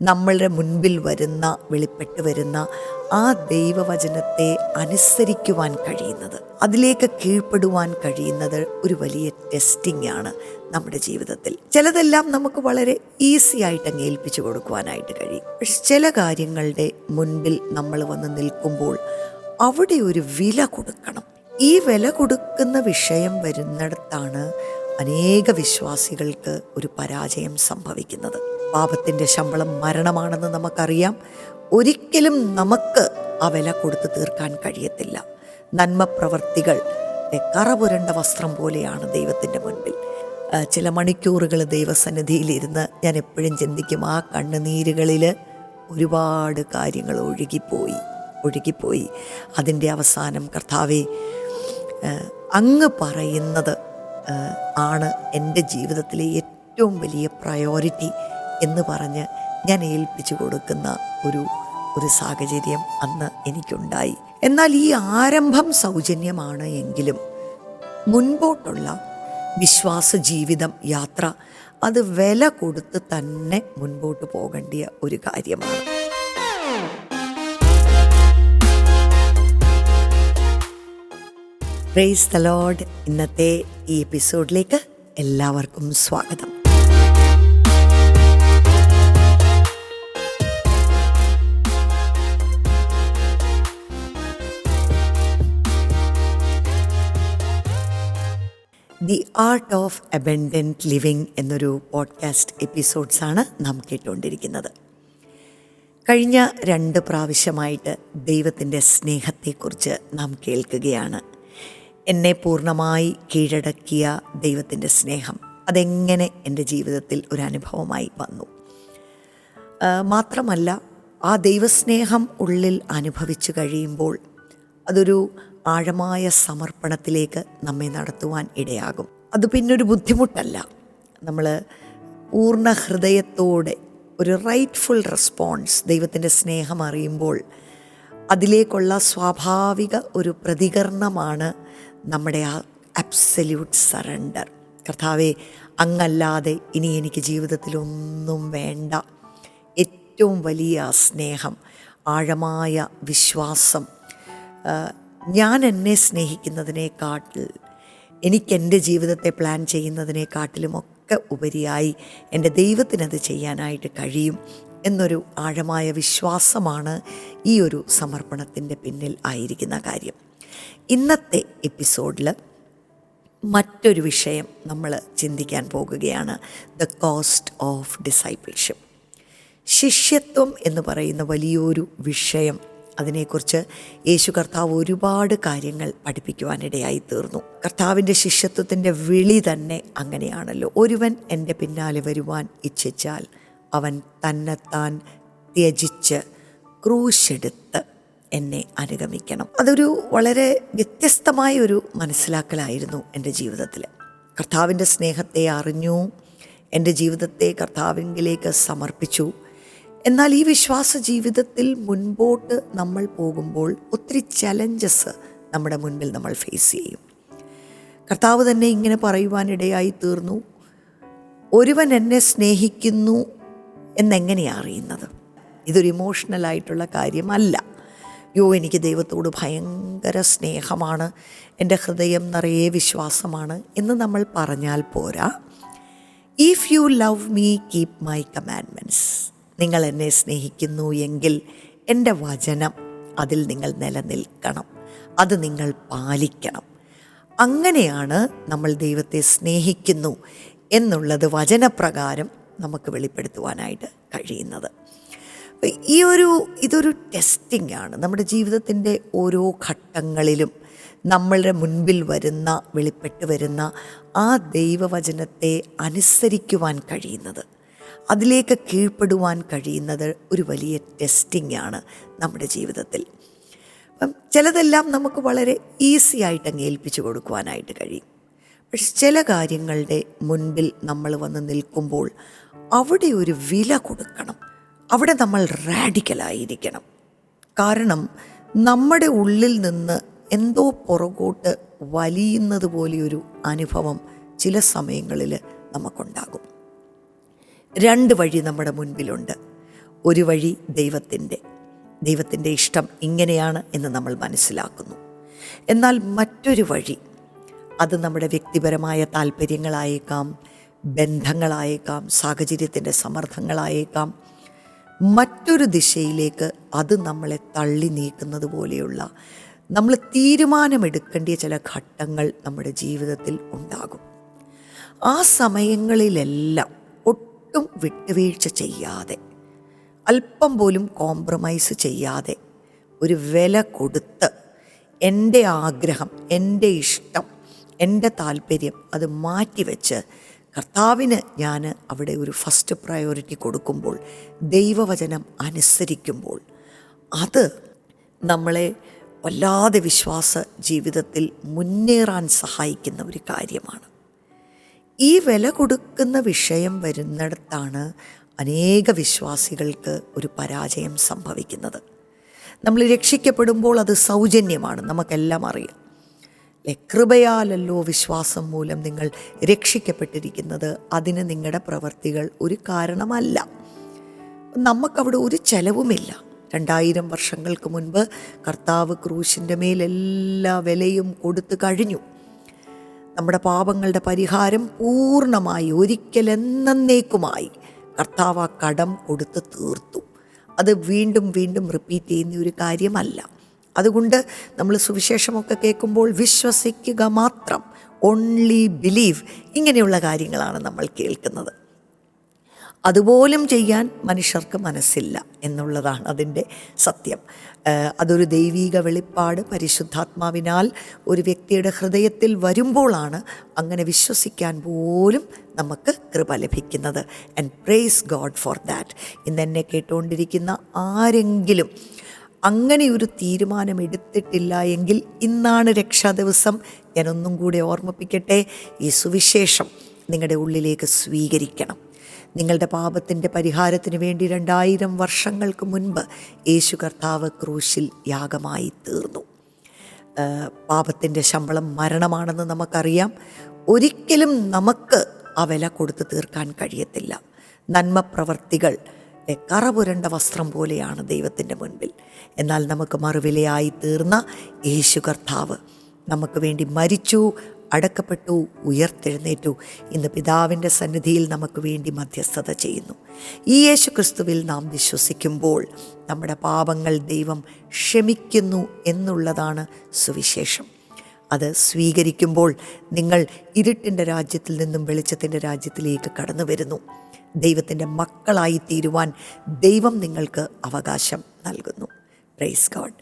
നമ്മളുടെ മുൻപിൽ വരുന്ന വെളിപ്പെട്ട് വരുന്ന ആ ദൈവവചനത്തെ അനുസരിക്കുവാൻ കഴിയുന്നത്, അതിലേക്ക് കീഴ്പ്പെടുവാൻ കഴിയുന്നത് ഒരു വലിയ ടെസ്റ്റിംഗ് ആണ് നമ്മുടെ ജീവിതത്തിൽ. ചിലതെല്ലാം നമുക്ക് വളരെ ഈസി ആയിട്ട് അങ്ങ് ഏൽപ്പിച്ചു കൊടുക്കുവാനായിട്ട് കഴിയും. പക്ഷെ ചില കാര്യങ്ങളുടെ മുൻപിൽ നമ്മൾ വന്ന് നിൽക്കുമ്പോൾ അവിടെ ഒരു വില കൊടുക്കണം. ഈ വില കൊടുക്കുന്ന വിഷയം വരുന്നിടത്താണ് അനേക വിശ്വാസികൾക്ക് ഒരു പരാജയം സംഭവിക്കുന്നത്. പാപത്തിൻ്റെ ശമ്പളം മരണമാണെന്ന് നമുക്കറിയാം. ഒരിക്കലും നമുക്ക് ആ വില കൊടുത്ത് തീർക്കാൻ കഴിയത്തില്ല. നന്മ പ്രവർത്തികൾ കറപുരണ്ട വസ്ത്രം പോലെയാണ് ദൈവത്തിൻ്റെ മുൻപിൽ. ചില മണിക്കൂറുകൾ ദൈവസന്നിധിയിലിരുന്ന് ഞാൻ എപ്പോഴും ചിന്തിക്കും, ആ കണ്ണുനീരുകളിൽ ഒരുപാട് കാര്യങ്ങൾ ഒഴുകിപ്പോയി. അതിൻ്റെ അവസാനം കർത്താവേ, അങ്ങ് പറയുന്നത് ആണ് എൻ്റെ ജീവിതത്തിലെ ഏറ്റവും വലിയ പ്രയോറിറ്റി എന്ന് പറഞ്ഞ് ഞാൻ ഏൽപ്പിച്ചു കൊടുക്കുന്ന ഒരു സാഹചര്യം അന്ന് എനിക്കുണ്ടായി. എന്നാൽ ഈ ആരംഭം സൗജന്യമാണ് എങ്കിലും മുൻപോട്ടുള്ള വിശ്വാസ ജീവിതം, യാത്ര, അത് വില കൊടുത്ത് തന്നെ മുൻപോട്ട് പോകേണ്ടിയ ഒരു കാര്യമാണ്. Praise the Lord. ഇന്നത്തെ ഈ എപ്പിസോഡിലേക്ക് എല്ലാവർക്കും സ്വാഗതം. The art of abundant living എന്നൊരു പോഡ്കാസ്റ്റ് എപ്പിസോഡ്സാണ് നാം കേട്ടുകൊണ്ടിരിക്കുന്നത്. കഴിഞ്ഞ 2 പ്രാവശ്യമായിട്ട് ദൈവത്തിൻ്റെ സ്നേഹത്തെക്കുറിച്ച് നാം കേൾക്കുകയാണ്. എന്നെ പൂർണ്ണമായി കീഴടക്കിയ ദൈവത്തിൻ്റെ സ്നേഹം, അതെങ്ങനെ എൻ്റെ ജീവിതത്തിൽ ഒരു അനുഭവമായി വന്നു. മാത്രമല്ല, ആ ദൈവസ്നേഹം ഉള്ളിൽ അനുഭവിച്ചു കഴിയുമ്പോൾ അതൊരു ആഴമായ സമർപ്പണത്തിലേക്ക് നമ്മെ നടത്തുവാൻ ഇടയാകും. അത് പിന്നൊരു ബുദ്ധിമുട്ടല്ല. നമ്മൾ പൂർണ്ണ ഹൃദയത്തോടെ ഒരു റൈറ്റ്ഫുൾ റെസ്പോൺസ്, ദൈവത്തിൻ്റെ സ്നേഹം അറിയുമ്പോൾ അതിലേക്കുള്ള സ്വാഭാവിക ഒരു പ്രതികരണമാണ് നമ്മുടെ ആ അബ്സല്യൂട്ട് സറണ്ടർ. കർത്താവേ, അങ്ങല്ലാതെ ഇനി എനിക്ക് ജീവിതത്തിലൊന്നും വേണ്ട. ഏറ്റവും വലിയ സ്നേഹം, ആഴമായ വിശ്വാസം, ഞാൻ എന്നെ സ്നേഹിക്കുന്നതിനേക്കാട്ടിൽ, എനിക്കെൻ്റെ ജീവിതത്തെ പ്ലാൻ ചെയ്യുന്നതിനേക്കാട്ടിലുമൊക്കെ ഉപരിയായി എൻ്റെ ദൈവത്തിനത് ചെയ്യാനായിട്ട് കഴിയും എന്നൊരു ആഴമായ വിശ്വാസമാണ് ഈ ഒരു സമർപ്പണത്തിൻ്റെ പിന്നിൽ ആയിരിക്കുന്ന കാര്യം. ഇന്നത്തെ എപ്പിസോഡിൽ മറ്റൊരു വിഷയം നമ്മൾ ചിന്തിക്കാൻ പോകുകയാണ്. The cost of discipleship. ശിഷ്യത്വം എന്ന് പറയുന്ന വലിയൊരു വിഷയം, അതിനെക്കുറിച്ച് യേശു കർത്താവ് ഒരുപാട് കാര്യങ്ങൾ പഠിപ്പിക്കുവാനിടയായി തീർന്നു. കർത്താവിൻ്റെ ശിഷ്യത്വത്തിൻ്റെ വിളി തന്നെ അങ്ങനെയാണല്ലോ. ഒരുവൻ എൻ്റെ പിന്നാലെ വരുവാൻ ഇച്ഛിച്ചാൽ അവൻ തന്നെത്താൻ ത്യജിച്ച് ക്രൂശെടുത്ത് എന്നെ അനുഗമിക്കണം. അതൊരു വളരെ വ്യത്യസ്തമായ ഒരു മനസ്സിലാക്കലായിരുന്നു എൻ്റെ ജീവിതത്തിൽ. കർത്താവിൻ്റെ സ്നേഹത്തെ അറിഞ്ഞു, എൻ്റെ ജീവിതത്തെ കർത്താവിലേക്ക് സമർപ്പിച്ചു. എന്നാൽ ഈ വിശ്വാസ ജീവിതത്തിൽ മുൻപോട്ട് നമ്മൾ പോകുമ്പോൾ ഒത്തിരി ചലഞ്ചസ് നമ്മുടെ മുൻപിൽ നമ്മൾ ഫേസ് ചെയ്യും. കർത്താവ് തന്നെ ഇങ്ങനെ പറയുവാനിടയായി തീർന്നു, ഒരുവൻ എന്നെ സ്നേഹിക്കുന്നു എന്നെങ്ങനെയാണ് അറിയുന്നത്? ഇതൊരു ഇമോഷണലായിട്ടുള്ള കാര്യമല്ല. എനിക്ക് ദൈവത്തോട് ഭയങ്കര സ്നേഹമാണ്, എൻ്റെ ഹൃദയം നിറയെ വിശ്വാസമാണ് എന്ന് നമ്മൾ പറഞ്ഞാൽ പോരാ. If you love me keep my commandments. നിങ്ങൾ എന്നെ സ്നേഹിക്കുന്നു എങ്കിൽ എൻ്റെ വചനം, അതിൽ നിങ്ങൾ നിലനിൽക്കണം, അത് നിങ്ങൾ പാലിക്കണം. അങ്ങനെയാണ് നമ്മൾ ദൈവത്തെ സ്നേഹിക്കുന്നു എന്നുള്ളത് വചനപ്രകാരം നമുക്ക് വെളിപ്പെടുത്തുവാനായിട്ട് കഴിയുന്നത്. ഇതൊരു ടെസ്റ്റിംഗ് ആണ്. നമ്മുടെ ജീവിതത്തിൻ്റെ ഓരോ ഘട്ടങ്ങളിലും നമ്മളുടെ മുൻപിൽ വരുന്ന, വെളിപ്പെട്ട് വരുന്ന ആ ദൈവവചനത്തെ അനുസരിക്കുവാൻ കഴിയുന്നത്, അതിലേക്ക് കീഴ്പ്പെടുവാൻ കഴിയുന്നത് ഒരു വലിയ ടെസ്റ്റിംഗ് ആണ് നമ്മുടെ ജീവിതത്തിൽ. ചിലതെല്ലാം നമുക്ക് വളരെ ഈസി ആയിട്ട് അങ്ങ് ഏൽപ്പിച്ചു കൊടുക്കുവാനായിട്ട് കഴിയും. പക്ഷെ ചില കാര്യങ്ങളുടെ മുൻപിൽ നമ്മൾ വന്ന് നിൽക്കുമ്പോൾ അവിടെ ഒരു വില കൊടുക്കണം. അവിടെ നമ്മൾ റാഡിക്കലായിരിക്കണം. കാരണം നമ്മുടെ ഉള്ളിൽ നിന്ന് എന്തോ പുറകോട്ട് വലിയുന്നത് പോലെയൊരു അനുഭവം ചില സമയങ്ങളിൽ നമുക്കുണ്ടാകും. 2 വഴി നമ്മുടെ മുൻപിലുണ്ട്. ഒരു വഴി ദൈവത്തിൻ്റെ ഇഷ്ടം ഇങ്ങനെയാണ് എന്ന് നമ്മൾ മനസ്സിലാക്കുന്നു. എന്നാൽ മറ്റൊരു വഴി, അത് നമ്മുടെ വ്യക്തിപരമായ താല്പര്യങ്ങളായേക്കാം, ബന്ധങ്ങളായേക്കാം, സാഹചര്യത്തിൻ്റെ സമ്മർദ്ദങ്ങളായേക്കാം, മറ്റൊരു ദിശയിലേക്ക് അത് നമ്മളെ തള്ളി നീക്കുന്നത് പോലെയുള്ള നമ്മൾ തീരുമാനമെടുക്കേണ്ട ചില ഘട്ടങ്ങൾ നമ്മുടെ ജീവിതത്തിൽ ഉണ്ടാകും. ആ സമയങ്ങളിലെല്ലാം ഒട്ടും വിട്ടുവീഴ്ച ചെയ്യാതെ, അല്പം പോലും കോംപ്രമൈസ് ചെയ്യാതെ, ഒരു വില കൊടുത്ത് എൻ്റെ ആഗ്രഹം, എൻ്റെ ഇഷ്ടം, എൻ്റെ താല്പര്യം അത് മാറ്റിവെച്ച് കർത്താവിന് ഞാൻ അവിടെ ഒരു ഫസ്റ്റ് പ്രയോറിറ്റി കൊടുക്കുമ്പോൾ, ദൈവവചനം അനുസരിക്കുമ്പോൾ, അത് നമ്മളെ വല്ലാതെ വിശ്വാസ ജീവിതത്തിൽ മുന്നേറാൻ സഹായിക്കുന്ന ഒരു കാര്യമാണ്. ഈ വില കൊടുക്കുന്ന വിഷയം വരുന്നിടത്താണ് അനേക വിശ്വാസികൾക്ക് ഒരു പരാജയം സംഭവിക്കുന്നത്. നമ്മൾ രക്ഷിക്കപ്പെടുമ്പോൾ അത് സൗജന്യമാണ്, നമുക്കെല്ലാം അറിയാം. കൃപയാലല്ലോ വിശ്വാസം മൂലം നിങ്ങൾ രക്ഷിക്കപ്പെട്ടിരിക്കുന്നത്, അതിന് നിങ്ങളുടെ പ്രവർത്തികൾ ഒരു കാരണമല്ല. നമുക്കവിടെ ഒരു ചെലവുമില്ല. 2000 വർഷങ്ങൾക്ക് മുൻപ് കർത്താവ് ക്രൂശിൻ്റെ മേൽ എല്ലാ വിലയും കൊടുത്തു കഴിഞ്ഞു. നമ്മുടെ പാപങ്ങളുടെ പരിഹാരം പൂർണ്ണമായി ഒരിക്കലെന്നേക്കുമായി കർത്താവ് ആ കടം കൊടുത്ത് തീർത്തു. അത് വീണ്ടും വീണ്ടും റിപ്പീറ്റ് ചെയ്യുന്ന ഒരു കാര്യമല്ല. അതുകൊണ്ട് നമ്മൾ സുവിശേഷമൊക്കെ കേൾക്കുമ്പോൾ വിശ്വസിക്കുക മാത്രം, ഓൺലി ബിലീവ്, ഇങ്ങനെയുള്ള കാര്യങ്ങളാണ് നമ്മൾ കേൾക്കുന്നത്. അതുപോലും ചെയ്യാൻ മനുഷ്യർക്ക് മനസ്സില്ല എന്നുള്ളതാണ് അതിൻ്റെ സത്യം. അതൊരു ദൈവീക വെളിപ്പാട് പരിശുദ്ധാത്മാവിനാൽ ഒരു വ്യക്തിയുടെ ഹൃദയത്തിൽ വരുമ്പോഴാണ് അങ്ങനെ വിശ്വസിക്കാൻ പോലും നമുക്ക് കൃപ ലഭിക്കുന്നത്. And praise God for that. ഇന്ന് എന്നെ കേട്ടുകൊണ്ടിരിക്കുന്ന ആരെങ്കിലും അങ്ങനെ ഒരു തീരുമാനം എടുത്തിട്ടില്ല എങ്കിൽ ഇന്നാണ് രക്ഷാ ദിവസം. ഞാനൊന്നും കൂടെ ഓർമ്മിപ്പിക്കട്ടെ, ഈ സുവിശേഷം നിങ്ങളുടെ ഉള്ളിലേക്ക് സ്വീകരിക്കണം. നിങ്ങളുടെ പാപത്തിൻ്റെ പരിഹാരത്തിന് വേണ്ടി 2000 വർഷങ്ങൾക്ക് മുൻപ് യേശു കർത്താവ് ക്രൂശിൽ യാഗമായി തീർന്നു. പാപത്തിൻ്റെ ശമ്പളം മരണമാണെന്ന് നമുക്കറിയാം. ഒരിക്കലും നമുക്ക് ആ വില കൊടുത്ത് തീർക്കാൻ കഴിയത്തില്ല. നന്മ പ്രവർത്തികൾ കറപുരണ്ട വസ്ത്രം പോലെയാണ് ദൈവത്തിൻ്റെ മുൻപിൽ. എന്നാൽ നമുക്ക് മറുവിലയായി തീർന്ന യേശു കർത്താവ് നമുക്ക് വേണ്ടി മരിച്ചു, അടക്കപ്പെട്ടു, ഉയർത്തെഴുന്നേറ്റു. ഇന്ന് പിതാവിൻ്റെ സന്നിധിയിൽ നമുക്ക് വേണ്ടി മധ്യസ്ഥത ചെയ്യുന്നു. ഈ യേശു ക്രിസ്തുവിൽ നാം വിശ്വസിക്കുമ്പോൾ നമ്മുടെ പാപങ്ങൾ ദൈവം ക്ഷമിക്കുന്നു എന്നുള്ളതാണ് സുവിശേഷം. അത് സ്വീകരിക്കുമ്പോൾ നിങ്ങൾ ഇരുട്ടിൻ്റെ രാജ്യത്തിൽ നിന്നും വെളിച്ചത്തിൻ്റെ രാജ്യത്തിലേക്ക് കടന്നു വരുന്നു. ദൈവത്തിൻ്റെ മക്കളായി തീരുവാൻ ദൈവം നിങ്ങൾക്ക് അവകാശം നൽകുന്നു. Praise God.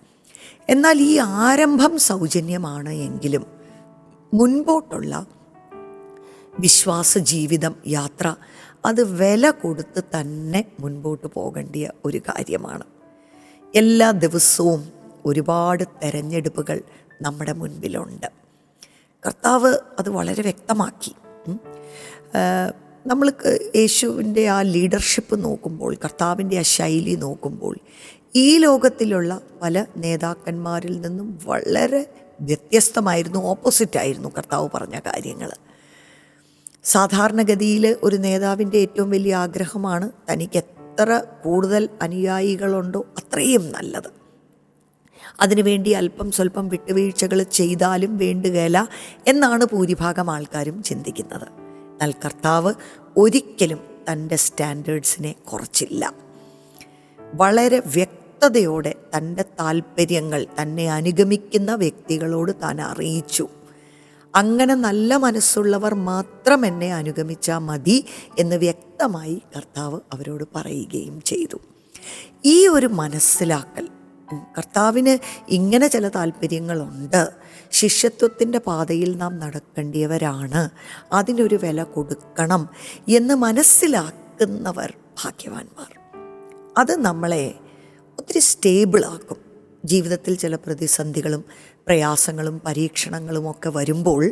എന്നാൽ ഈ ആരംഭം സൗജന്യമാണ് എങ്കിലും മുൻപോട്ടുള്ള വിശ്വാസ ജീവിതം, യാത്ര, അത് വില കൊടുത്ത് തന്നെ മുൻപോട്ട് പോകേണ്ട ഒരു കാര്യമാണ്. എല്ലാ ദിവസവും ഒരുപാട് തെരഞ്ഞെടുപ്പുകൾ നമ്മുടെ മുൻപിലുണ്ട്. കർത്താവ് അത് വളരെ വ്യക്തമാക്കി. നമ്മൾ യേശുവിൻ്റെ ആ ലീഡർഷിപ്പ് നോക്കുമ്പോൾ, കർത്താവിൻ്റെ ആ ശൈലി നോക്കുമ്പോൾ, ഈ ലോകത്തിലുള്ള പല നേതാക്കന്മാരിൽ നിന്നും വളരെ വ്യത്യസ്തമായിരുന്നു, ഓപ്പോസിറ്റായിരുന്നു കർത്താവ് പറഞ്ഞ കാര്യങ്ങൾ. സാധാരണഗതിയിൽ ഒരു നേതാവിൻ്റെ ഏറ്റവും വലിയ ആഗ്രഹമാണ് തനിക്ക് എത്ര കൂടുതൽ അനുയായികളുണ്ടോ അത്രയും നല്ലത്. അതിനുവേണ്ടി അല്പം സ്വല്പം വിട്ടുവീഴ്ചകൾ ചെയ്താലും വേണ്ടുകയില്ല എന്നാണ് ഭൂരിഭാഗം ആൾക്കാരും ചിന്തിക്കുന്നത്. എന്നാൽ കർത്താവ് ഒരിക്കലും തൻ്റെ സ്റ്റാൻഡേർഡ്സിനെ കുറച്ചില്ല. വളരെ വ്യക്തതയോടെ തൻ്റെ താല്പര്യങ്ങൾ തന്നെ അനുഗമിക്കുന്ന വ്യക്തികളോട് താൻ അറിയിച്ചു. അങ്ങനെ നല്ല മനസ്സുള്ളവർ മാത്രം എന്നെ അനുഗമിച്ചാൽ മതി എന്ന് വ്യക്തമായി കർത്താവ് അവരോട് പറയുകയും ചെയ്തു. ഈ ഒരു മനസ്സിലാക്കൽ, കർത്താവിന് ഇങ്ങനെ ചില താല്പര്യങ്ങളുണ്ട്, ശിഷ്യത്വത്തിൻ്റെ പാതയിൽ നാം നടക്കേണ്ടിയവരാണ്, അതിനൊരു വില കൊടുക്കണം എന്ന് മനസ്സിലാക്കുന്നവർ ഭാഗ്യവാന്മാർ. അത് നമ്മളെ ഒത്തിരി സ്റ്റേബിളാക്കും. ജീവിതത്തിൽ ചില പ്രതിസന്ധികളും പ്രയാസങ്ങളും പരീക്ഷണങ്ങളും ഒക്കെ വരുമ്പോൾ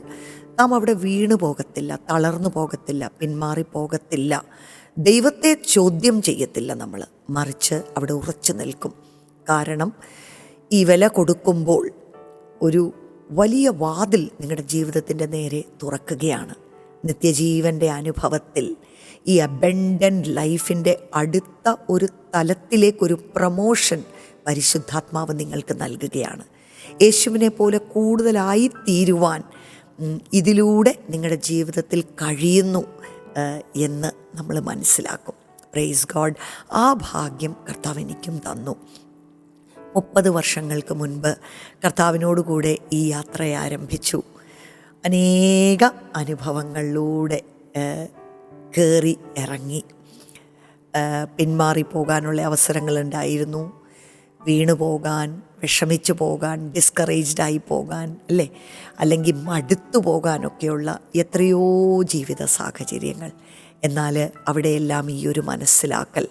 നാം അവിടെ വീണു പോകത്തില്ല, തളർന്നു പോകത്തില്ല, പിന്മാറിപ്പോകത്തില്ല, ദൈവത്തെ ചോദ്യം ചെയ്യത്തില്ല. നമ്മൾ മറിച്ച് അവിടെ ഉറച്ചു നിൽക്കും. കാരണം ഈ വില കൊടുക്കുമ്പോൾ ഒരു വലിയ വാതിൽ നിങ്ങളുടെ ജീവിതത്തിൻ്റെ നേരെ തുറക്കുകയാണ്. നിത്യജീവൻ്റെ അനുഭവത്തിൽ ഈ അബൻഡൻറ്റ് ലൈഫിൻ്റെ അടുത്ത ഒരു തലത്തിലേക്കൊരു പ്രമോഷൻ പരിശുദ്ധാത്മാവ് നിങ്ങൾക്ക് നൽകുകയാണ്. യേശുവിനെ പോലെ കൂടുതലായി തീരുവാൻ ഇതിലൂടെ നിങ്ങളുടെ ജീവിതത്തിൽ കഴിയുന്നു എന്ന് നമ്മൾ മനസ്സിലാക്കും. Praise God. ആ ഭാഗ്യം കർത്താവ് എനിക്കും തന്നു. 30 വർഷങ്ങൾക്ക് മുൻപ് കർത്താവിനോടുകൂടെ ഈ യാത്ര ആരംഭിച്ചു. അനേക അനുഭവങ്ങളിലൂടെ കയറി ഇറങ്ങി. പിന്മാറിപ്പോകാനുള്ള അവസരങ്ങളുണ്ടായിരുന്നു. വീണു പോകാൻ, വിഷമിച്ചു പോകാൻ, ഡിസ്കറേജ്ഡായി പോകാൻ, അല്ലേ, അല്ലെങ്കിൽ മടുത്തു പോകാനൊക്കെയുള്ള എത്രയോ ജീവിത സാഹചര്യങ്ങൾ. എന്നാൽ അവിടെയെല്ലാം ഈ ഒരു മനസ്സിലാക്കൽ,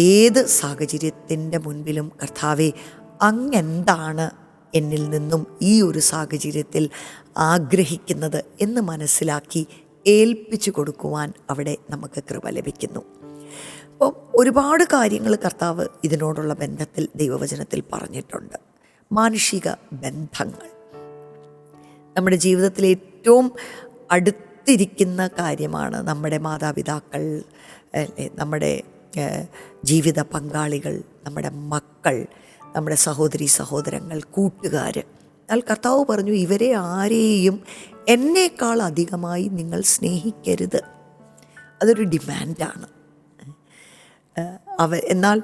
ഏത് സാഹചര്യത്തിൻ്റെ മുൻപിലും കർത്താവെ അങ്ങെന്താണ് എന്നിൽ നിന്നും ഈ ഒരു സാഹചര്യത്തിൽ ആഗ്രഹിക്കുന്നത് എന്ന് മനസ്സിലാക്കി ഏൽപ്പിച്ചു കൊടുക്കുവാൻ അവിടെ നമുക്ക് കൃപ ലഭിക്കുന്നു. അപ്പം ഒരുപാട് കാര്യങ്ങൾ കർത്താവ് ഇതിനോടുള്ള ബന്ധത്തിൽ ദൈവവചനത്തിൽ പറഞ്ഞിട്ടുണ്ട്. മാനുഷിക ബന്ധങ്ങൾ നമ്മുടെ ജീവിതത്തിൽ ഏറ്റവും അടുത്തിരിക്കുന്ന കാര്യമാണ്. നമ്മുടെ മാതാപിതാക്കൾ, നമ്മുടെ ജീവിത പങ്കാളികൾ, നമ്മുടെ മക്കൾ, നമ്മുടെ സഹോദരി സഹോദരങ്ങൾ, കൂട്ടുകാർ. എന്നാൽ കർത്താവ് പറഞ്ഞു, ഇവരെ ആരെയും എന്നേക്കാൾ അധികമായി നിങ്ങൾ സ്നേഹിക്കരുത്. അതൊരു ഡിമാൻഡാണ്. എന്നാൽ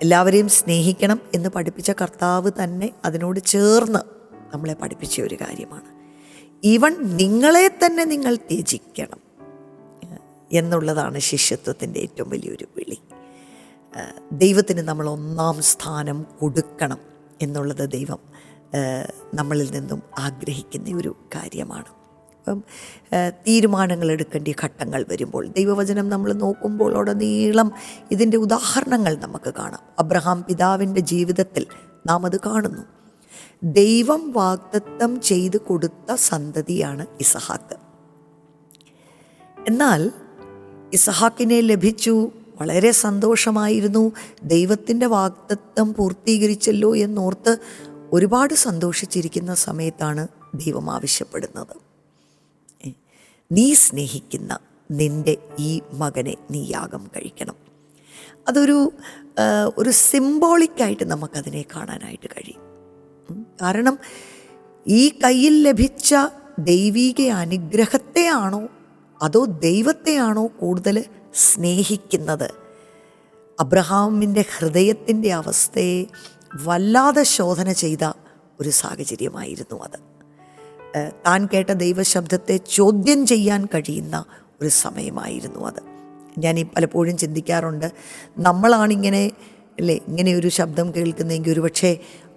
എല്ലാവരെയും സ്നേഹിക്കണം എന്ന് പഠിപ്പിച്ച കർത്താവ് തന്നെ അതിനോട് ചേർന്ന് നമ്മളെ പഠിപ്പിച്ച ഒരു കാര്യമാണ്. ഈവൻ നിങ്ങളെ തന്നെ നിങ്ങൾ ത്യജിക്കണം എന്നുള്ളതാണ് ശിഷ്യത്വത്തിൻ്റെ ഏറ്റവും വലിയൊരു വിളി. ദൈവത്തിന് നമ്മൾ 1-ാം സ്ഥാനം കൊടുക്കണം എന്നുള്ളത് ദൈവം നമ്മളിൽ നിന്നും ആഗ്രഹിക്കുന്ന ഒരു കാര്യമാണ്. അപ്പം തീരുമാനങ്ങൾ എടുക്കേണ്ട ഘട്ടങ്ങൾ വരുമ്പോൾ ദൈവവചനം നമ്മൾ നോക്കുമ്പോൾ ഉടനീളം ഇതിൻ്റെ ഉദാഹരണങ്ങൾ നമുക്ക് കാണാം. അബ്രഹാം പിതാവിൻ്റെ ജീവിതത്തിൽ നാം അത് കാണുന്നു. ദൈവം വാഗ്ദത്തം ചെയ്ത് കൊടുത്ത സന്തതിയാണ് ഇസഹാക്ക്. എന്നാൽ ഇസഹാക്കിനെ ലഭിച്ചു, വളരെ സന്തോഷമായിരുന്നു. ദൈവത്തിൻ്റെ വാഗ്ദത്തം പൂർത്തീകരിച്ചല്ലോ എന്നോർത്ത് ഒരുപാട് സന്തോഷിച്ചിരിക്കുന്ന സമയത്താണ് ദൈവം ആവശ്യപ്പെടുന്നത്, നീ സ്നേഹിക്കുന്ന നിൻ്റെ ഈ മകനെ നീ യാഗം കഴിക്കണം. അതൊരു സിംബോളിക്കായിട്ട് നമുക്കതിനെ കാണാനായിട്ട് കഴിയും. കാരണം ഈ കയ്യിൽ ലഭിച്ച ദൈവീക അനുഗ്രഹത്തെയാണോ അതോ ദൈവത്തെയാണോ കൂടുതൽ സ്നേഹിക്കുന്നത്? അബ്രഹാമിൻ്റെ ഹൃദയത്തിൻ്റെ അവസ്ഥയെ വല്ലാതെ ശോധന ചെയ്ത ഒരു സാഹചര്യമായിരുന്നു അത്. താൻ കേട്ട ദൈവശബ്ദത്തെ ചോദ്യം ചെയ്യാൻ കഴിയുന്ന ഒരു സമയമായിരുന്നു അത്. ഞാൻ പലപ്പോഴും ചിന്തിക്കാറുണ്ട്, നമ്മളാണിങ്ങനെ ഇങ്ങനെയൊരു ശബ്ദം കേൾക്കുന്നതെങ്കിൽ ഒരുപക്ഷെ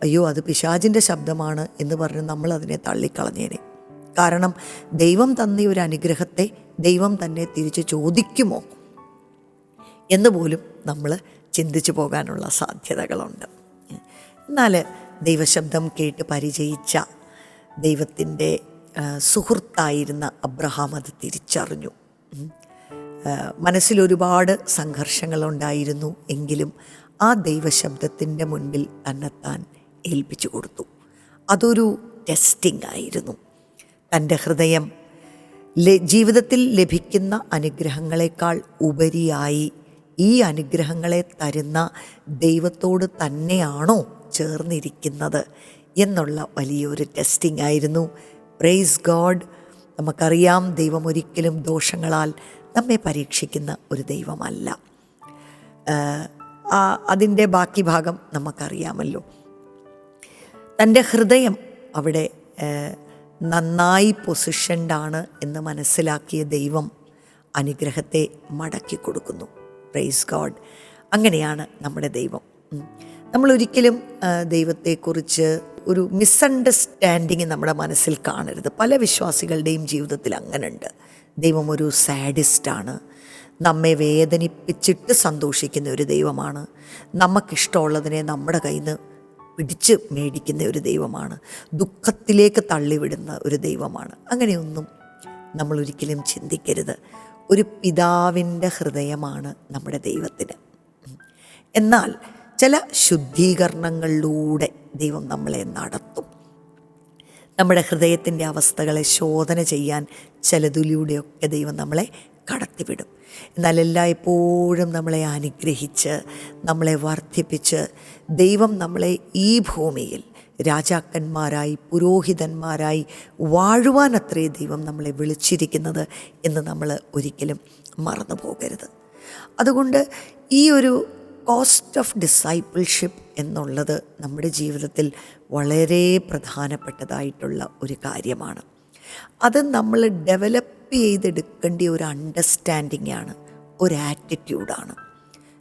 അയ്യോ അത് പിശാചിൻ്റെ ശബ്ദമാണ് എന്ന് പറഞ്ഞ് നമ്മളതിനെ തള്ളിക്കളഞ്ഞേനെ. കാരണം ദൈവം തന്ന ഒരു അനുഗ്രഹത്തെ ദൈവം തന്നെ തിരിച്ച് ചോദിക്കുമോ എന്ന് പോലും നമ്മൾ ചിന്തിച്ചു പോകാനുള്ള സാധ്യതകളുണ്ട്. എന്നാൽ ദൈവശബ്ദം കേട്ട് പരിചയിച്ച ദൈവത്തിൻ്റെ സുഹൃത്തായിരുന്ന അബ്രഹാം അത് തിരിച്ചറിഞ്ഞു. മനസ്സിലൊരുപാട് സംഘർഷങ്ങളുണ്ടായിരുന്നു. എങ്കിലും ആ ദൈവശബ്ദത്തിൻ്റെ മുൻപിൽ തന്നെത്താൻ ഏൽപ്പിച്ചു കൊടുത്തു. അതൊരു ടെസ്റ്റിംഗ് ആയിരുന്നു. തൻ്റെ ഹൃദയം ജീവിതത്തിൽ ലഭിക്കുന്ന അനുഗ്രഹങ്ങളെക്കാൾ ഉപരിയായി ഈ അനുഗ്രഹങ്ങളെ തരുന്ന ദൈവത്തോട് തന്നെയാണോ ചേർന്നിരിക്കുന്നത് എന്നുള്ള വലിയൊരു ടെസ്റ്റിംഗ് ആയിരുന്നു. Praise God. നമുക്കറിയാം, ദൈവം ഒരിക്കലും ദോഷങ്ങളാൽ നമ്മെ പരീക്ഷിക്കുന്ന ഒരു ദൈവമല്ല. അതിൻ്റെ ബാക്കി ഭാഗം നമുക്കറിയാമല്ലോ. തൻ്റെ ഹൃദയം അവിടെ നന്നായി പൊസിഷൻഡാണ് എന്ന് മനസ്സിലാക്കിയ ദൈവം അനുഗ്രഹത്തെ മടക്കി കൊടുക്കുന്നു. Praise God. അങ്ങനെയാണ് നമ്മുടെ ദൈവം. നമ്മളൊരിക്കലും ദൈവത്തെക്കുറിച്ച് ഒരു മിസ്അണ്ടർസ്റ്റാൻഡിങ് നമ്മുടെ മനസ്സിൽ കാണരുത്. പല വിശ്വാസികളുടെയും ജീവിതത്തിൽ അങ്ങനെയുണ്ട്. ദൈവം ഒരു സാഡിസ്റ്റാണ്, നമ്മെ വേദനിപ്പിച്ചിട്ട് സന്തോഷിക്കുന്ന ഒരു ദൈവമാണ്, നമുക്കിഷ്ടമുള്ളതിനെ നമ്മുടെ കയ്യിൽ നിന്ന് പിടിച്ച് മേടിക്കുന്ന ഒരു ദൈവമാണ്, ദുഃഖത്തിലേക്ക് തള്ളിവിടുന്ന ഒരു ദൈവമാണ്. അങ്ങനെയൊന്നും നമ്മളൊരിക്കലും ചിന്തിക്കരുത്. ഒരു പിതാവിൻ്റെ ഹൃദയമാണ് നമ്മുടെ ദൈവത്തിന്. എന്നാൽ ചില ശുദ്ധീകരണങ്ങളിലൂടെ ദൈവം നമ്മളെ നടത്തും. നമ്മുടെ ഹൃദയത്തിൻ്റെ അവസ്ഥകളെ ശോധന ചെയ്യാൻ ചിലതിലൂടെയൊക്കെ ദൈവം നമ്മളെ കടത്തിവിടും. എന്നാൽ എല്ലായ്പ്പോഴും നമ്മളെ അനുഗ്രഹിച്ച് നമ്മളെ വർദ്ധിപ്പിച്ച് ദൈവം നമ്മളെ ഈ ഭൂമിയിൽ രാജാക്കന്മാരായി പുരോഹിതന്മാരായി വാഴുവാനത്രേ ദൈവം നമ്മളെ വിളിച്ചിരിക്കുന്നത് എന്ന് നമ്മൾ ഒരിക്കലും മറന്നു പോകരുത്. അതുകൊണ്ട് ഈ ഒരു കോസ്റ്റ് ഓഫ് ഡിസൈപ്പിൾഷിപ്പ് എന്നുള്ളത് നമ്മുടെ ജീവിതത്തിൽ വളരെ പ്രധാനപ്പെട്ടതായിട്ടുള്ള ഒരു കാര്യമാണ്. അത് നമ്മൾ ഡെവലപ്പ് ചെയ്തെടുക്കേണ്ട ഒരു അണ്ടർസ്റ്റാൻഡിംഗ് ആണ്, ഒരു ആറ്റിറ്റ്യൂഡാണ്.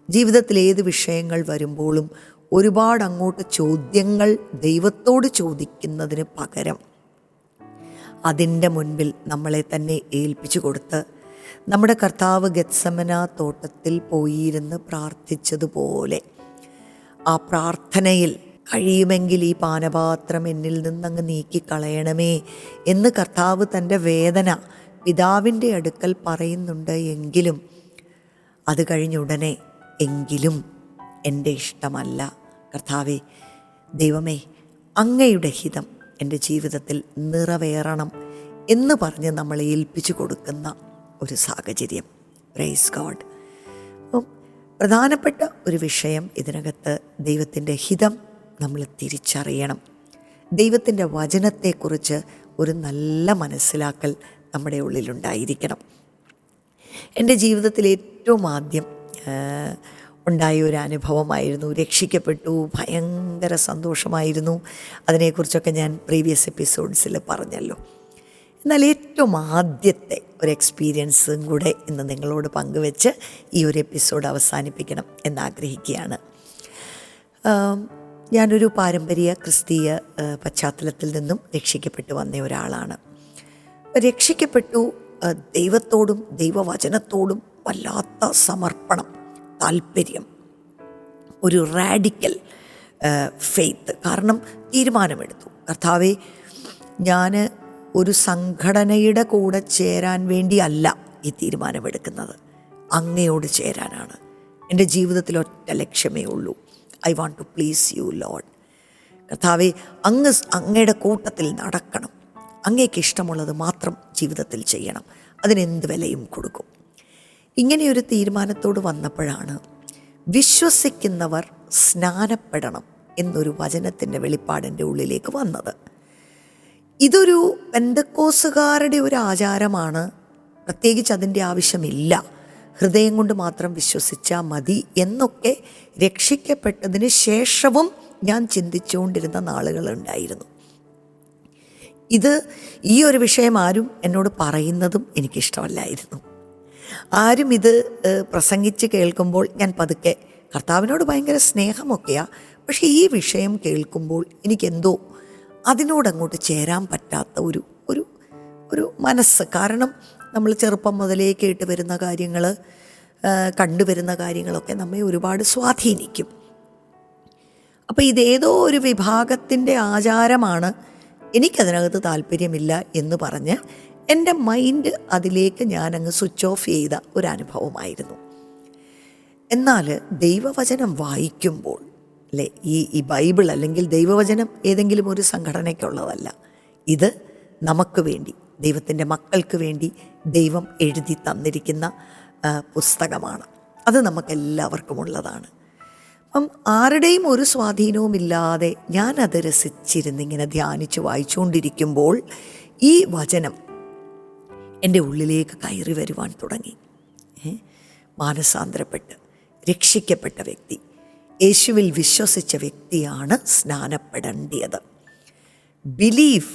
ജീവിതത്തിൽ ഏത് വിഷയങ്ങൾ വരുമ്പോഴും ഒരുപാട് അങ്ങോട്ട് ചോദ്യങ്ങൾ ദൈവത്തോട് ചോദിക്കുന്നതിന് പകരം അതിൻ്റെ മുൻപിൽ നമ്മളെ തന്നെ ഏൽപ്പിച്ചു കൊടുത്ത് നമ്മുടെ കർത്താവ് ഗെത്സമന തോട്ടത്തിൽ പോയിരുന്ന് പ്രാർത്ഥിച്ചതുപോലെ ആ പ്രാർത്ഥനയിൽ കഴിയുമെങ്കിൽ ഈ പാനപാത്രം എന്നിൽ നിന്നങ്ങ് നീക്കിക്കളയണമേ എന്ന് കർത്താവ് തൻ്റെ വേദന പിതാവിൻ്റെ അടുക്കൽ പറയുന്നുണ്ട്. എങ്കിലും അത് കഴിഞ്ഞുടനെ എങ്കിലും എൻ്റെ ഇഷ്ടമല്ല കർത്താവേ, ദൈവമേ അങ്ങയുടെ ഹിതം എൻ്റെ ജീവിതത്തിൽ നിറവേറണം എന്ന് പറഞ്ഞ് നമ്മളെ ഏൽപ്പിച്ചു കൊടുക്കുന്ന ഒരു സാഹചര്യം. Praise God. അപ്പം പ്രധാനപ്പെട്ട ഒരു വിഷയം ഇതിനകത്ത് ദൈവത്തിൻ്റെ ഹിതം നമ്മൾ തിരിച്ചറിയണം. ദൈവത്തിൻ്റെ വചനത്തെക്കുറിച്ച് ഒരു നല്ല മനസ്സിലാക്കൽ നമ്മുടെ ഉള്ളിലുണ്ടായിരിക്കണം. എൻ്റെ ജീവിതത്തിൽ ഏറ്റവും ആദ്യം ഉണ്ടായ ഒരു അനുഭവമായിരുന്നു. രക്ഷിക്കപ്പെട്ടു, ഭയങ്കര സന്തോഷമായിരുന്നു. അതിനെക്കുറിച്ചൊക്കെ ഞാൻ പ്രീവിയസ് എപ്പിസോഡ്സിൽ പറഞ്ഞല്ലോ. എന്നാൽ ഏറ്റവും ആദ്യത്തെ ഒരു എക്സ്പീരിയൻസും കൂടെ ഇന്ന് നിങ്ങളോട് പങ്കുവെച്ച് ഈ ഒരു എപ്പിസോഡ് അവസാനിപ്പിക്കണം എന്നാഗ്രഹിക്കുകയാണ്. ഞാനൊരു പാരമ്പര്യ ക്രിസ്തീയ പശ്ചാത്തലത്തിൽ നിന്നും രക്ഷിക്കപ്പെട്ടു വന്ന ഒരാളാണ്. രക്ഷിക്കപ്പെട്ടു ദൈവത്തോടും ദൈവവചനത്തോടും വല്ലാത്ത സമർപ്പണം, താല്പര്യം, ഒരു റാഡിക്കൽ ഫെയ്ത്ത്. കാരണം തീരുമാനമെടുത്തു, കർത്താവേ, ഞാൻ ഒരു സംഘടനയുടെ കൂടെ ചേരാൻ വേണ്ടിയല്ല ഈ തീരുമാനമെടുക്കുന്നത്, അങ്ങയോട് ചേരാനാണ്. എൻ്റെ ജീവിതത്തിൽ ഒറ്റ ലക്ഷ്യമേ ഉള്ളൂ, I want to please you lord. കർത്താവേ, അങ്ങയുടെ കൂട്ടത്തിൽ നടക്കണം, അങ്ങേക്ക് ഇഷ്ടമുള്ളത് മാത്രം ജീവിതത്തിൽ ചെയ്യണം, അതിനെന്ത് വിലയും കൊടുക്കും. ഇങ്ങനെയൊരു തീരുമാനത്തോട് വന്നപ്പോഴാണ് വിശ്വസിക്കുന്നവർ സ്നാനപ്പെടണം എന്നൊരു വചനത്തിൻ്റെ വെളിപ്പാടിൻ്റെ ഉള്ളിലേക്ക് വന്നത്. ഇതൊരു പെന്തക്കോസുകാരുടെ ഒരു ആചാരമാണ്, പ്രത്യേകിച്ച് അതിൻ്റെ ആവശ്യമില്ല, ഹൃദയം കൊണ്ട് മാത്രം വിശ്വസിച്ചാൽ മതി എന്നൊക്കെ രക്ഷിക്കപ്പെട്ടതിന് ശേഷവും ഞാൻ ചിന്തിച്ചുകൊണ്ടിരുന്ന നാളുകളുണ്ടായിരുന്നു. ഈ ഒരു വിഷയം ആരും എന്നോട് പറയുന്നതും എനിക്കിഷ്ടമല്ലായിരുന്നു. ആരും ഇത് പ്രസംഗിച്ച് കേൾക്കുമ്പോൾ ഞാൻ പതുക്കെ, കർത്താവിനോട് ഭയങ്കര സ്നേഹമൊക്കെയാണ്, പക്ഷേ ഈ വിഷയം കേൾക്കുമ്പോൾ എനിക്കെന്തോ അതിനോടങ്ങോട്ട് ചേരാൻ പറ്റാത്ത ഒരു മനസ്സ്. കാരണം നമ്മൾ ചെറുപ്പം മുതലേ കേട്ട് വരുന്ന കാര്യങ്ങൾ, കണ്ടുവരുന്ന കാര്യങ്ങളൊക്കെ നമ്മെ ഒരുപാട് സ്വാധീനിക്കും. അപ്പോൾ ഇതേതോ ഒരു വിഭാഗത്തിൻ്റെ ആചാരമാണ്, എനിക്കതിനകത്ത് താല്പര്യമില്ല എന്ന് പറഞ്ഞ് എൻ്റെ മൈൻഡ് അതിലേക്ക് ഞാനങ്ങ് സ്വിച്ച് ഓഫ് ചെയ്ത ഒരനുഭവമായിരുന്നു. എന്നാൽ ദൈവവചനം വായിക്കുമ്പോൾ അല്ലേ, ഈ ബൈബിൾ അല്ലെങ്കിൽ ദൈവവചനം ഏതെങ്കിലും ഒരു സംഘടനയ്ക്കുള്ളതല്ല, ഇത് നമുക്ക് വേണ്ടി, ദൈവത്തിൻ്റെ മക്കൾക്ക് വേണ്ടി ദൈവം എഴുതി തന്നിരിക്കുന്ന പുസ്തകമാണ്. അത് നമുക്കെല്ലാവർക്കും ഉള്ളതാണ്. അപ്പം ആരുടെയും ഒരു സ്വാധീനവുമില്ലാതെ ഞാനത് രസിച്ചിരുന്നിങ്ങനെ ധ്യാനിച്ച് വായിച്ചുകൊണ്ടിരിക്കുമ്പോൾ ഈ വചനം എൻ്റെ ഉള്ളിലേക്ക് കയറി വരുവാൻ തുടങ്ങി. മാനസാന്തരപ്പെട്ട് രക്ഷിക്കപ്പെട്ട വ്യക്തി, യേശുവിൽ വിശ്വസിച്ച വ്യക്തിയാണ് സ്നാനപ്പെടേണ്ടത്. Believe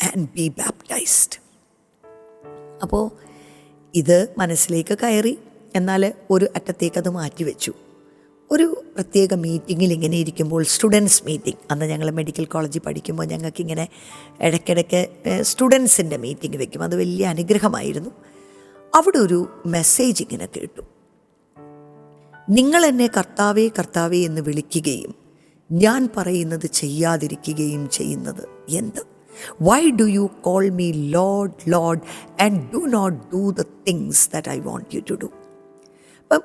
and be baptised. അപ്പോൾ ഇത് മനസ്സിലേക്ക് കയറി. എന്നാൽ ഒരു അറ്റത്തേക്ക് അത് മാറ്റിവെച്ചു. ഒരു പ്രത്യേക മീറ്റിങ്ങിൽ ഇങ്ങനെ ഇരിക്കുമ്പോൾ, സ്റ്റുഡൻസ് മീറ്റിംഗ്, അന്ന് ഞങ്ങൾ മെഡിക്കൽ കോളേജിൽ പഠിക്കുമ്പോൾ ഞങ്ങൾക്കിങ്ങനെ ഇടയ്ക്കിടയ്ക്ക് സ്റ്റുഡൻസിൻ്റെ മീറ്റിംഗ് വെക്കും. അത് വലിയ അനുഗ്രഹമായിരുന്നു. അവിടെ ഒരു മെസ്സേജ് ഇങ്ങനെ കേട്ടു: നിങ്ങൾ എന്നെ കർത്താവേ കർത്താവേ എന്ന് വിളിക്കുകയും ഞാൻ പറയുന്നത് ചെയ്യാതിരിക്കുകയും ചെയ്യുന്നത് എന്ത്? Why do you call me lord lord and do not do the things that I want you to do? അപ്പം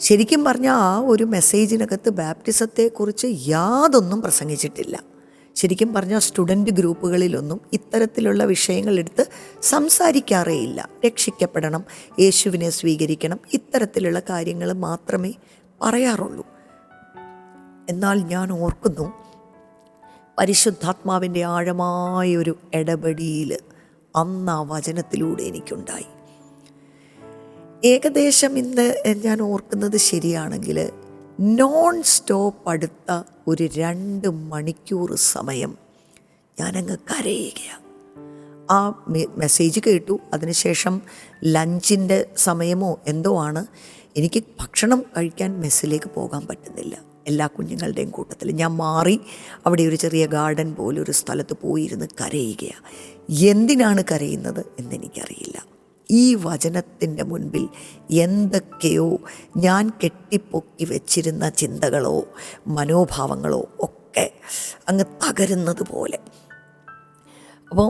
ശരിക്കും പറഞ്ഞാൽ ആ ഒരു മെസ്സേജിനകത്ത് ബാപ്റ്റിസത്തെക്കുറിച്ച് യാതൊന്നും പ്രസംഗിച്ചിട്ടില്ല. ശരിക്കും പറഞ്ഞാൽ സ്റ്റുഡൻറ്റ് ഗ്രൂപ്പുകളിലൊന്നും ഇത്തരത്തിലുള്ള വിഷയങ്ങളെടുത്ത് സംസാരിക്കാറേയില്ല. രക്ഷിക്കപ്പെടണം, യേശുവിനെ സ്വീകരിക്കണം, ഇത്തരത്തിലുള്ള കാര്യങ്ങൾ മാത്രമേ പറയാറുള്ളൂ. എന്നാൽ ഞാൻ ഓർക്കുന്നു, പരിശുദ്ധാത്മാവിൻ്റെ ആഴമായൊരു ഇടപെടിയിൽ അന്ന് ആ വചനത്തിലൂടെ എനിക്കുണ്ടായി. ഏകദേശം ഇന്ന് ഞാൻ ഓർക്കുന്നത് ശരിയാണെങ്കിൽ നോൺ സ്റ്റോപ്പ് അടുത്ത ഒരു 2 മണിക്കൂർ സമയം ഞാനങ്ങ് കരയുകയാണ്. ആ മെസ്സേജ് കേട്ടു. അതിനുശേഷം ലഞ്ചിൻ്റെ സമയമോ എന്തോ ആണ്. എനിക്ക് ഭക്ഷണം കഴിക്കാൻ മെസ്സിലേക്ക് പോകാൻ പറ്റുന്നില്ല. എല്ലാ കുഞ്ഞുങ്ങളുടെയും കൂട്ടത്തിൽ ഞാൻ മാറി അവിടെ ഒരു ചെറിയ ഗാർഡൻ പോലെ ഒരു സ്ഥലത്ത് പോയിരുന്ന് കരയുകയാണ്. എന്തിനാണ് കരയുന്നത് എന്നെനിക്കറിയില്ല. ഈ വചനത്തിൻ്റെ മുൻപിൽ എന്തൊക്കെയോ ഞാൻ കെട്ടിപ്പൊക്കി വെച്ചിരുന്ന ചിന്തകളോ മനോഭാവങ്ങളോ ഒക്കെ അങ്ങ് തകരുന്നത് പോലെ. അപ്പോൾ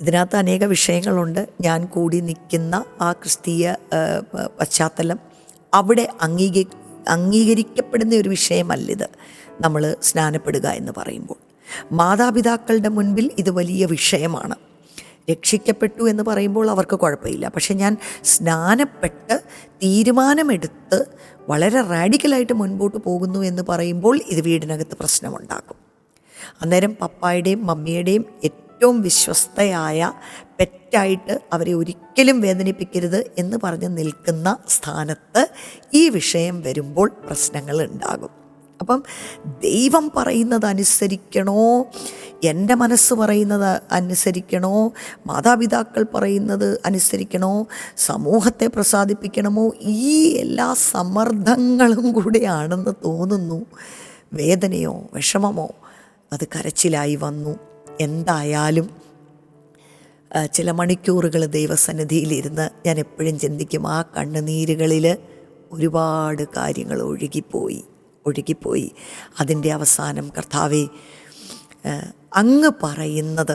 ഇതിനകത്ത് അനേക വിഷയങ്ങളുണ്ട്. ഞാൻ കൂടി നിൽക്കുന്ന ആ ക്രിസ്തീയ പശ്ചാത്തലം അവിടെ അംഗീകരിക്കപ്പെടുന്ന ഒരു വിഷയമല്ലിത്. നമ്മൾ സ്നാനപ്പെടുക എന്ന് പറയുമ്പോൾ മാതാപിതാക്കളുടെ മുൻപിൽ ഇത് വലിയ വിഷയമാണ്. രക്ഷിക്കപ്പെട്ടു എന്ന് പറയുമ്പോൾ അവർക്ക് കുഴപ്പമില്ല. പക്ഷെ ഞാൻ സ്നാനപ്പെട്ട് തീരുമാനമെടുത്ത് വളരെ റാഡിക്കലായിട്ട് മുൻപോട്ട് പോകുന്നു എന്ന് പറയുമ്പോൾ ഇത് വീടിനകത്ത് പ്രശ്നമുണ്ടാക്കും. അന്നേരം പപ്പായുടെയും മമ്മിയുടെയും ഏറ്റവും വിശ്വസ്തയായ പെറ്റായിട്ട് അവരെ ഒരിക്കലും വേദനിപ്പിക്കരുത് എന്ന് പറഞ്ഞ് നിൽക്കുന്ന സ്ഥാനത്ത് ഈ വിഷയം വരുമ്പോൾ പ്രശ്നങ്ങൾ ഉണ്ടാകും. അപ്പം ദൈവം പറയുന്നത് അനുസരിക്കണോ, എൻ്റെ മനസ്സ് പറയുന്നത് അനുസരിക്കണോ, മാതാപിതാക്കൾ പറയുന്നത് അനുസരിക്കണോ, സമൂഹത്തെ പ്രസാദിപ്പിക്കണമോ, ഈ എല്ലാ സമ്മർദ്ദങ്ങളും കൂടെയാണെന്ന് തോന്നുന്നു. വേദനയോ വിഷമമോ അത് കരച്ചിലായി വന്നു. എന്തായാലും ചില മണിക്കൂറുകൾ ദൈവസന്നിധിയിലിരുന്ന് ഞാൻ എപ്പോഴും ചിന്തിക്കും, ആ കണ്ണുനീരുകളിൽ ഒരുപാട് കാര്യങ്ങൾ ഒഴുകിപ്പോയി. അതിൻ്റെ അവസാനം കർത്താവേ, അങ്ങ് പറയുന്നത്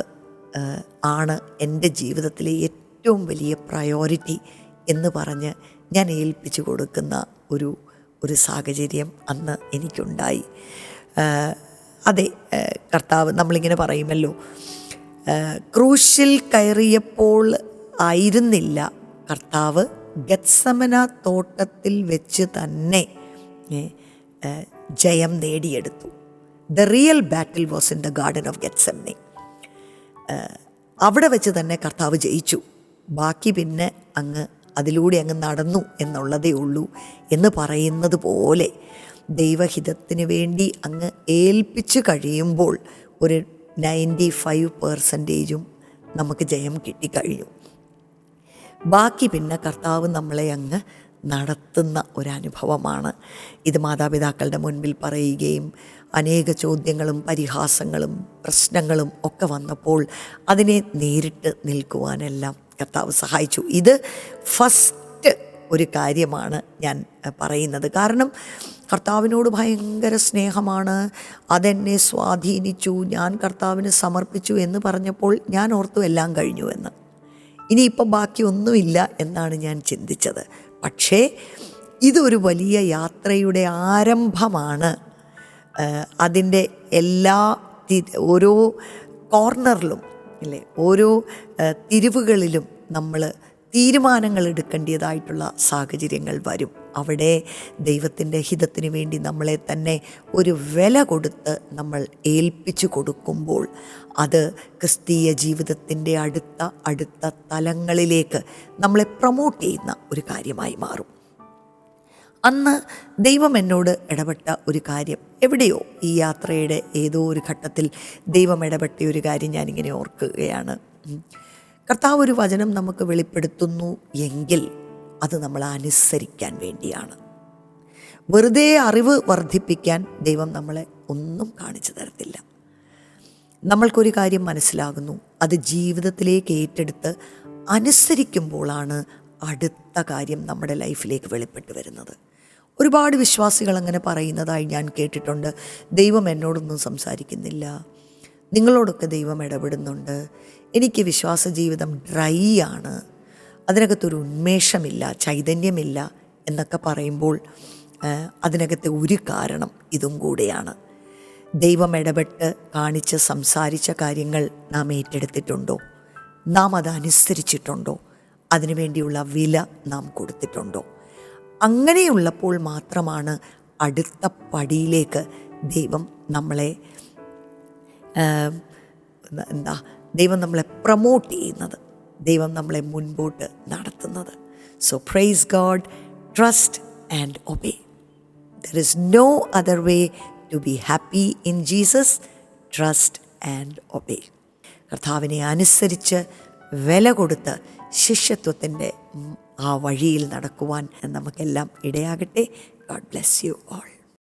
ആണ് എൻ്റെ ജീവിതത്തിലെ ഏറ്റവും വലിയ പ്രയോറിറ്റി എന്ന് പറഞ്ഞ് ഞാൻ ഏൽപ്പിച്ചു കൊടുക്കുന്ന ഒരു സാഹചര്യം അന്ന് എനിക്കുണ്ടായി. അതെ, കർത്താവ്, നമ്മളിങ്ങനെ പറയുമല്ലോ, ക്രൂശിൽ കയറിയപ്പോൾ ആയിരുന്നില്ല കർത്താവ് ഗത്സമന തോട്ടത്തിൽ വെച്ച് തന്നെ ജയം നേടിയെടുത്തു. The real battle was in the garden of Gethsemane. അവിടെ വെച്ച് തന്നെ കർത്താവ് ജയിച്ചു. ബാക്കി പിന്നെ അതിലൂടെ അങ്ങ് നടന്നു എന്നുള്ളതേ ഉള്ളൂ എന്ന് പറയുന്നത് പോലെ ദൈവഹിതത്തിന് വേണ്ടി അങ്ങ് ഏൽപ്പിച്ച് കഴിയുമ്പോൾ ഒരു 95% നമുക്ക് ജയം കിട്ടിക്കഴിഞ്ഞു. ബാക്കി പിന്നെ കർത്താവ് നമ്മളെ അങ്ങ് നടത്തുന്ന ഒരനുഭവമാണ്. ഇത് മാതാപിതാക്കളുടെ മുൻപിൽ പറയുകയും അനേക ചോദ്യങ്ങളും പരിഹാസങ്ങളും പ്രശ്നങ്ങളും ഒക്കെ വന്നപ്പോൾ അതിനെ നേരിട്ട് നിൽക്കുവാനെല്ലാം കർത്താവ് സഹായിച്ചു. ഇത് ഫസ്റ്റ് ഒരു കാര്യമാണ് ഞാൻ പറയുന്നത്. കാരണം കർത്താവിനോട് ഭയങ്കര സ്നേഹമാണ്, അതെന്നെ സ്വാധീനിച്ചു, ഞാൻ കർത്താവിന് സമർപ്പിച്ചു എന്ന് പറഞ്ഞപ്പോൾ ഞാൻ ഓർത്തു എല്ലാം കഴിഞ്ഞു എന്ന്. ഇനിയിപ്പോൾ ബാക്കിയൊന്നുമില്ല എന്നാണ് ഞാൻ ചിന്തിച്ചത്. പക്ഷേ ഇതൊരു വലിയ യാത്രയുടെ ആരംഭമാണ്. അതിൻ്റെ എല്ലാ ഓരോ കോർണറിലും അല്ലേ, ഓരോ തിരിവുകളിലും നമ്മൾ തീരുമാനങ്ങൾ എടുക്കേണ്ടതായിട്ടുള്ള സാഹചര്യങ്ങൾ വരും. അവിടെ ദൈവത്തിൻ്റെ ഹിതത്തിന് വേണ്ടി നമ്മളെ തന്നെ ഒരു വില കൊടുത്ത് നമ്മൾ ഏൽപ്പിച്ചു കൊടുക്കുമ്പോൾ അത് ക്രിസ്തീയ ജീവിതത്തിൻ്റെ അടുത്ത തലങ്ങളിലേക്ക് നമ്മളെ പ്രൊമോട്ട് ചെയ്യുന്ന ഒരു കാര്യമായി മാറും. അന്ന് ദൈവം എന്നോട് ഇടപെട്ട ഒരു കാര്യം, എവിടെയോ ഈ യാത്രയുടെ ഏതോ ഒരു ഘട്ടത്തിൽ ദൈവം ഇടപെട്ട ഒരു കാര്യം ഞാനിങ്ങനെ ഓർക്കുകയാണ്. കർത്താവ് ഒരു വചനം നമുക്ക് വെളിപ്പെടുത്തുന്നു എങ്കിൽ അത് നമ്മൾ അനുസരിക്കാൻ വേണ്ടിയാണ്. വെറുതെ അറിവ് വർദ്ധിപ്പിക്കാൻ ദൈവം നമ്മളെ ഒന്നും കാണിച്ചു തരത്തില്ല. നമ്മൾക്കൊരു കാര്യം മനസ്സിലാകുന്നു, അത് ജീവിതത്തിലേക്ക് ഏറ്റെടുത്ത് അനുസരിക്കുമ്പോഴാണ് അടുത്ത കാര്യം നമ്മുടെ ലൈഫിലേക്ക് വെളിപ്പെട്ട് വരുന്നത്. ഒരുപാട് വിശ്വാസികൾ അങ്ങനെ പറയുന്നതായി ഞാൻ കേട്ടിട്ടുണ്ട്. ദൈവം എന്നോടൊന്നും സംസാരിക്കുന്നില്ല, നിങ്ങളോടൊക്കെ ദൈവം ഇടപെടുന്നുണ്ട്, എനിക്ക് വിശ്വാസ ജീവിതം ഡ്രൈ ആണ്, അതിനകത്തൊരു ഉന്മേഷമില്ല, ചൈതന്യമില്ല എന്നൊക്കെ പറയുമ്പോൾ അതിനകത്തെ ഒരു കാരണം ഇതും കൂടെയാണ്. ദൈവം ഇടപെട്ട് കാണിച്ച് സംസാരിച്ച കാര്യങ്ങൾ നാം ഏറ്റെടുത്തിട്ടുണ്ടോ? നാം അതനുസരിച്ചിട്ടുണ്ടോ? അതിനുവേണ്ടിയുള്ള വില നാം കൊടുത്തിട്ടുണ്ടോ? അങ്ങനെയുള്ളപ്പോൾ മാത്രമാണ് അടുത്ത പടിയിലേക്ക് ദൈവം നമ്മളെ ദൈവം നമ്മളെ പ്രൊമോട്ട് ചെയ്യുന്നത്, ദൈവം നമ്മളെ മുൻപോട്ട് നടത്തുന്നത്. So praise God, trust and obey. There is no other way to be happy in Jesus. Trust and obey. കർത്താവിനെ അനുസരിച്ച് വില കൊടുത്ത് ശിഷ്യത്വത്തിൻ്റെ ആ വഴിയിൽ നടക്കുവാൻ നമുക്കെല്ലാം ഇടയാകട്ടെ. God bless you all.